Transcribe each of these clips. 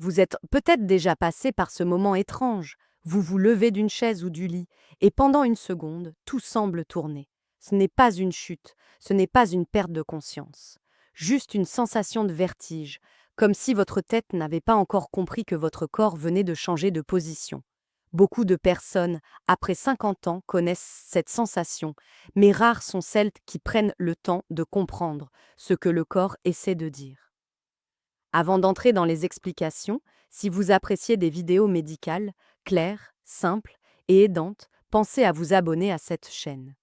Vous êtes peut-être déjà passé par ce moment étrange. Vous vous levez d'une chaise ou du lit, et pendant une seconde, tout semble tourner. Ce n'est pas une chute, ce n'est pas une perte de conscience. Juste une sensation de vertige, comme si votre tête n'avait pas encore compris que votre corps venait de changer de position. Beaucoup de personnes, après 50 ans, connaissent cette sensation, mais rares sont celles qui prennent le temps de comprendre ce que le corps essaie de dire. Avant d'entrer dans les explications, si vous appréciez des vidéos médicales, claires, simples et aidantes, pensez à vous abonner à cette chaîne.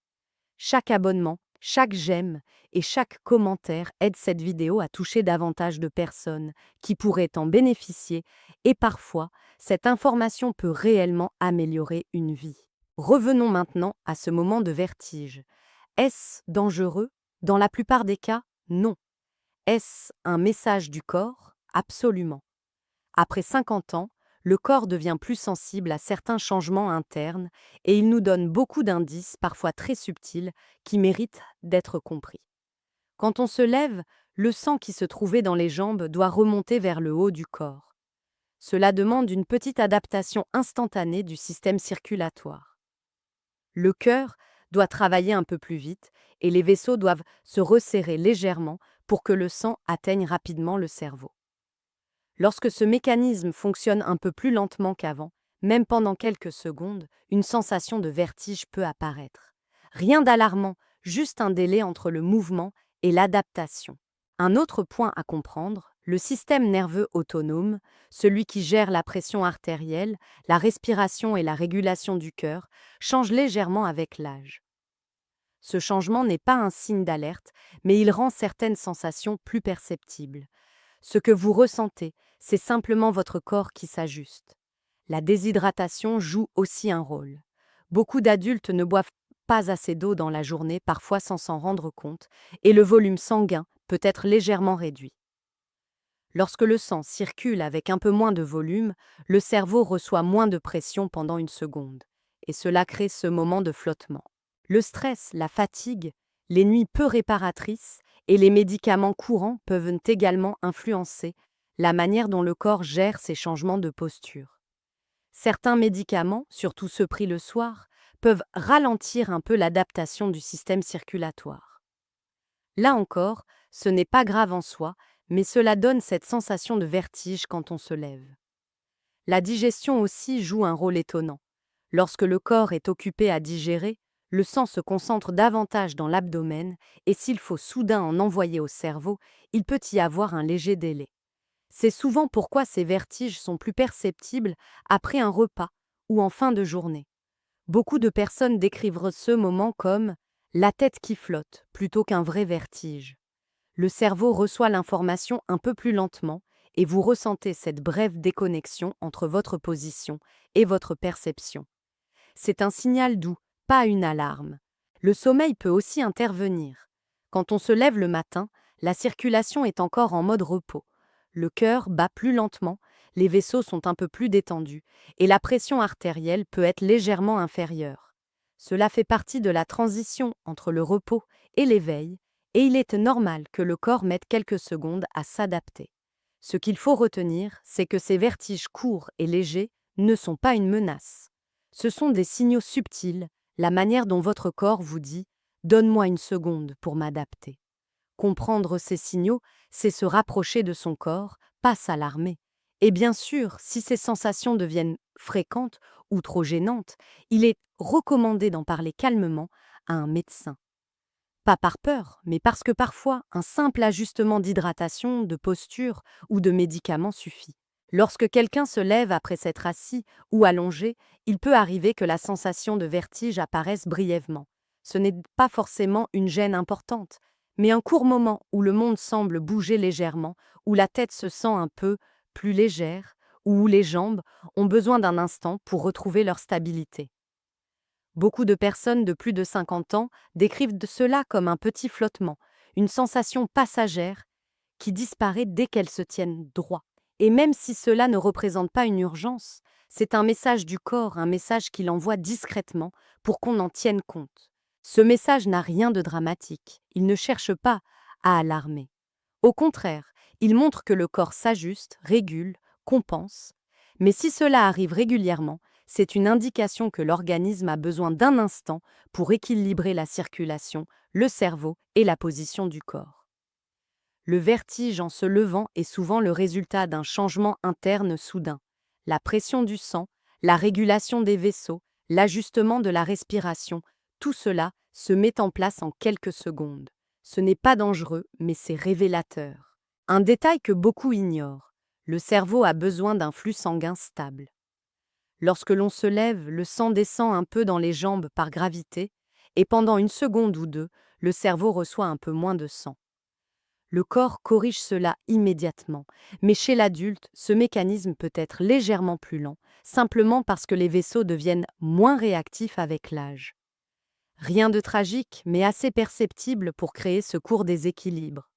Chaque abonnement, chaque j'aime et chaque commentaire aide cette vidéo à toucher davantage de personnes qui pourraient en bénéficier et parfois, cette information peut réellement améliorer une vie. Revenons maintenant à ce moment de vertige. Est-ce dangereux? Dans la plupart des cas, non. Est-ce un message du corps? Absolument. Après 50 ans, le corps devient plus sensible à certains changements internes et il nous donne beaucoup d'indices, parfois très subtils, qui méritent d'être compris. Quand on se lève, le sang qui se trouvait dans les jambes doit remonter vers le haut du corps. Cela demande une petite adaptation instantanée du système circulatoire. Le cœur doit travailler un peu plus vite et les vaisseaux doivent se resserrer légèrement pour que le sang atteigne rapidement le cerveau. Lorsque ce mécanisme fonctionne un peu plus lentement qu'avant, même pendant quelques secondes, une sensation de vertige peut apparaître. Rien d'alarmant, juste un délai entre le mouvement et l'adaptation. Un autre point à comprendre, le système nerveux autonome, celui qui gère la pression artérielle, la respiration et la régulation du cœur, change légèrement avec l'âge. Ce changement n'est pas un signe d'alerte, mais il rend certaines sensations plus perceptibles. Ce que vous ressentez, c'est simplement votre corps qui s'ajuste. La déshydratation joue aussi un rôle. Beaucoup d'adultes ne boivent pas assez d'eau dans la journée, parfois sans s'en rendre compte, et le volume sanguin peut être légèrement réduit. Lorsque le sang circule avec un peu moins de volume, le cerveau reçoit moins de pression pendant une seconde, et cela crée ce moment de flottement. Le stress, la fatigue, les nuits peu réparatrices et les médicaments courants peuvent également influencer la manière dont le corps gère ces changements de posture. Certains médicaments, surtout ceux pris le soir, peuvent ralentir un peu l'adaptation du système circulatoire. Là encore, ce n'est pas grave en soi, mais cela donne cette sensation de vertige quand on se lève. La digestion aussi joue un rôle étonnant. Lorsque le corps est occupé à digérer, le sang se concentre davantage dans l'abdomen et s'il faut soudain en envoyer au cerveau, il peut y avoir un léger délai. C'est souvent pourquoi ces vertiges sont plus perceptibles après un repas ou en fin de journée. Beaucoup de personnes décrivent ce moment comme la tête qui flotte plutôt qu'un vrai vertige. Le cerveau reçoit l'information un peu plus lentement et vous ressentez cette brève déconnexion entre votre position et votre perception. C'est un signal doux, pas une alarme. Le sommeil peut aussi intervenir. Quand on se lève le matin, la circulation est encore en mode repos. Le cœur bat plus lentement, les vaisseaux sont un peu plus détendus et la pression artérielle peut être légèrement inférieure. Cela fait partie de la transition entre le repos et l'éveil et il est normal que le corps mette quelques secondes à s'adapter. Ce qu'il faut retenir, c'est que ces vertiges courts et légers ne sont pas une menace. Ce sont des signaux subtils, la manière dont votre corps vous dit « donne-moi une seconde pour m'adapter ». Comprendre ces signaux, c'est se rapprocher de son corps, pas s'alarmer. Et bien sûr, si ces sensations deviennent fréquentes ou trop gênantes, il est recommandé d'en parler calmement à un médecin. Pas par peur, mais parce que parfois, un simple ajustement d'hydratation, de posture ou de médicament suffit. Lorsque quelqu'un se lève après s'être assis ou allongé, il peut arriver que la sensation de vertige apparaisse brièvement. Ce n'est pas forcément une gêne importante, mais un court moment où le monde semble bouger légèrement, où la tête se sent un peu plus légère, ou où les jambes ont besoin d'un instant pour retrouver leur stabilité. Beaucoup de personnes de plus de 50 ans décrivent cela comme un petit flottement, une sensation passagère qui disparaît dès qu'elles se tiennent droit. Et même si cela ne représente pas une urgence, c'est un message du corps, un message qu'il envoie discrètement pour qu'on en tienne compte. Ce message n'a rien de dramatique, il ne cherche pas à alarmer. Au contraire, il montre que le corps s'ajuste, régule, compense, mais si cela arrive régulièrement, c'est une indication que l'organisme a besoin d'un instant pour équilibrer la circulation, le cerveau et la position du corps. Le vertige en se levant est souvent le résultat d'un changement interne soudain. La pression du sang, la régulation des vaisseaux, l'ajustement de la respiration, tout cela se met en place en quelques secondes. Ce n'est pas dangereux, mais c'est révélateur. Un détail que beaucoup ignorent, le cerveau a besoin d'un flux sanguin stable. Lorsque l'on se lève, le sang descend un peu dans les jambes par gravité, et pendant une seconde ou deux, le cerveau reçoit un peu moins de sang. Le corps corrige cela immédiatement, mais chez l'adulte, ce mécanisme peut être légèrement plus lent, simplement parce que les vaisseaux deviennent moins réactifs avec l'âge. Rien de tragique, mais assez perceptible pour créer ce court déséquilibre.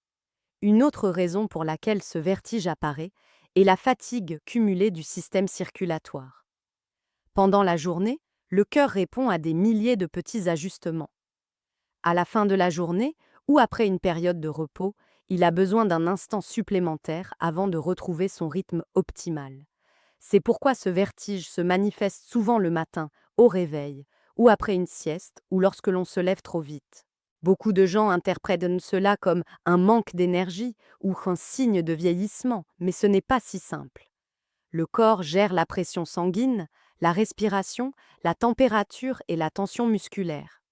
Une autre raison pour laquelle ce vertige apparaît est la fatigue cumulée du système circulatoire. Pendant la journée, le cœur répond à des milliers de petits ajustements. À la fin de la journée, ou après une période de repos, il a besoin d'un instant supplémentaire avant de retrouver son rythme optimal. C'est pourquoi ce vertige se manifeste souvent le matin, au réveil, ou après une sieste, ou lorsque l'on se lève trop vite. Beaucoup de gens interprètent cela comme un manque d'énergie ou un signe de vieillissement, mais ce n'est pas si simple. Le corps gère la pression sanguine, la respiration, la température et la tension musculaire.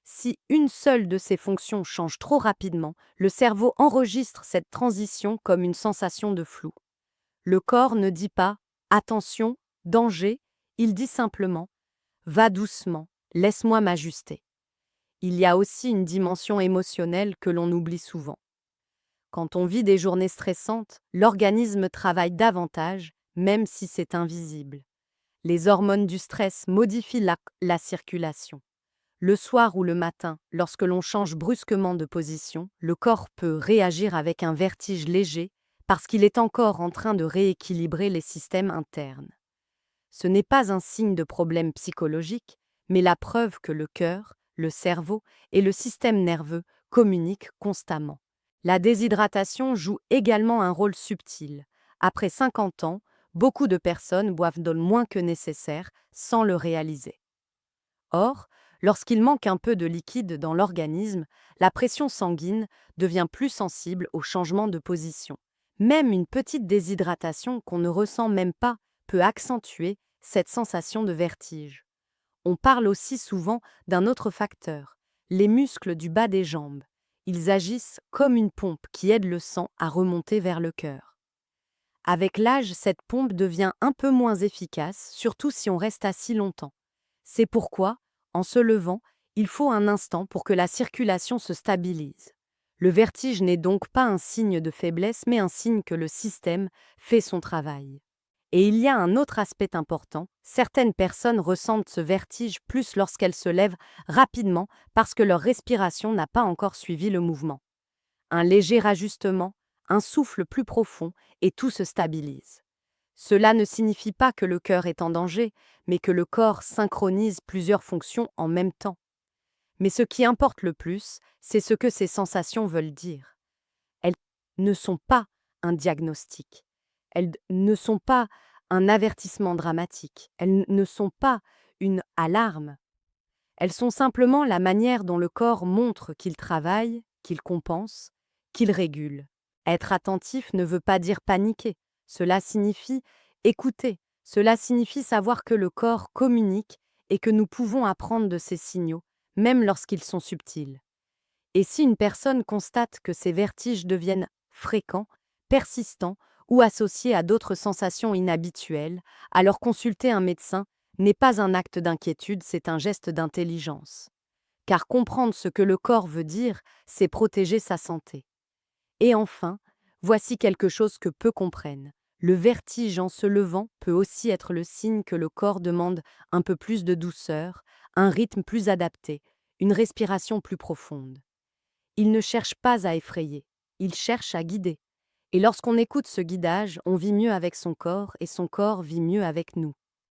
Si une seule de ces fonctions change trop rapidement, le cerveau enregistre cette transition comme une sensation de flou. Le corps ne dit pas « attention, danger », il dit simplement « va doucement, laisse-moi m'ajuster ». Il y a aussi une dimension émotionnelle que l'on oublie souvent. Quand on vit des journées stressantes, l'organisme travaille davantage, même si c'est invisible. Les hormones du stress modifient la circulation. Le soir ou le matin, lorsque l'on change brusquement de position, le corps peut réagir avec un vertige léger parce qu'il est encore en train de rééquilibrer les systèmes internes. Ce n'est pas un signe de problème psychologique, mais la preuve que le cœur, le cerveau et le système nerveux communiquent constamment. La déshydratation joue également un rôle subtil. Après 50 ans, beaucoup de personnes boivent d'eau moins que nécessaire sans le réaliser. Or, lorsqu'il manque un peu de liquide dans l'organisme, la pression sanguine devient plus sensible aux changements de position. Même une petite déshydratation qu'on ne ressent même pas peut accentuer cette sensation de vertige. On parle aussi souvent d'un autre facteur, les muscles du bas des jambes. Ils agissent comme une pompe qui aide le sang à remonter vers le cœur. Avec l'âge, cette pompe devient un peu moins efficace, surtout si on reste assis longtemps. C'est pourquoi, en se levant, il faut un instant pour que la circulation se stabilise. Le vertige n'est donc pas un signe de faiblesse, mais un signe que le système fait son travail. Et il y a un autre aspect important, certaines personnes ressentent ce vertige plus lorsqu'elles se lèvent rapidement parce que leur respiration n'a pas encore suivi le mouvement. Un léger rajustement, un souffle plus profond et tout se stabilise. Cela ne signifie pas que le cœur est en danger, mais que le corps synchronise plusieurs fonctions en même temps. Mais ce qui importe le plus, c'est ce que ces sensations veulent dire. Elles ne sont pas un diagnostic. Elles ne sont pas un avertissement dramatique. Elles ne sont pas une alarme. Elles sont simplement la manière dont le corps montre qu'il travaille, qu'il compense, qu'il régule. Être attentif ne veut pas dire paniquer. Cela signifie écouter. Cela signifie savoir que le corps communique et que nous pouvons apprendre de ces signaux, même lorsqu'ils sont subtils. Et si une personne constate que ces vertiges deviennent fréquents, persistants ou associés à d'autres sensations inhabituelles, alors consulter un médecin n'est pas un acte d'inquiétude, c'est un geste d'intelligence. Car comprendre ce que le corps veut dire, c'est protéger sa santé. Et enfin, voici quelque chose que peu comprennent. Le vertige en se levant peut aussi être le signe que le corps demande un peu plus de douceur, un rythme plus adapté, une respiration plus profonde. Il ne cherche pas à effrayer, il cherche à guider. Et lorsqu'on écoute ce guidage, on vit mieux avec son corps et son corps vit mieux avec nous.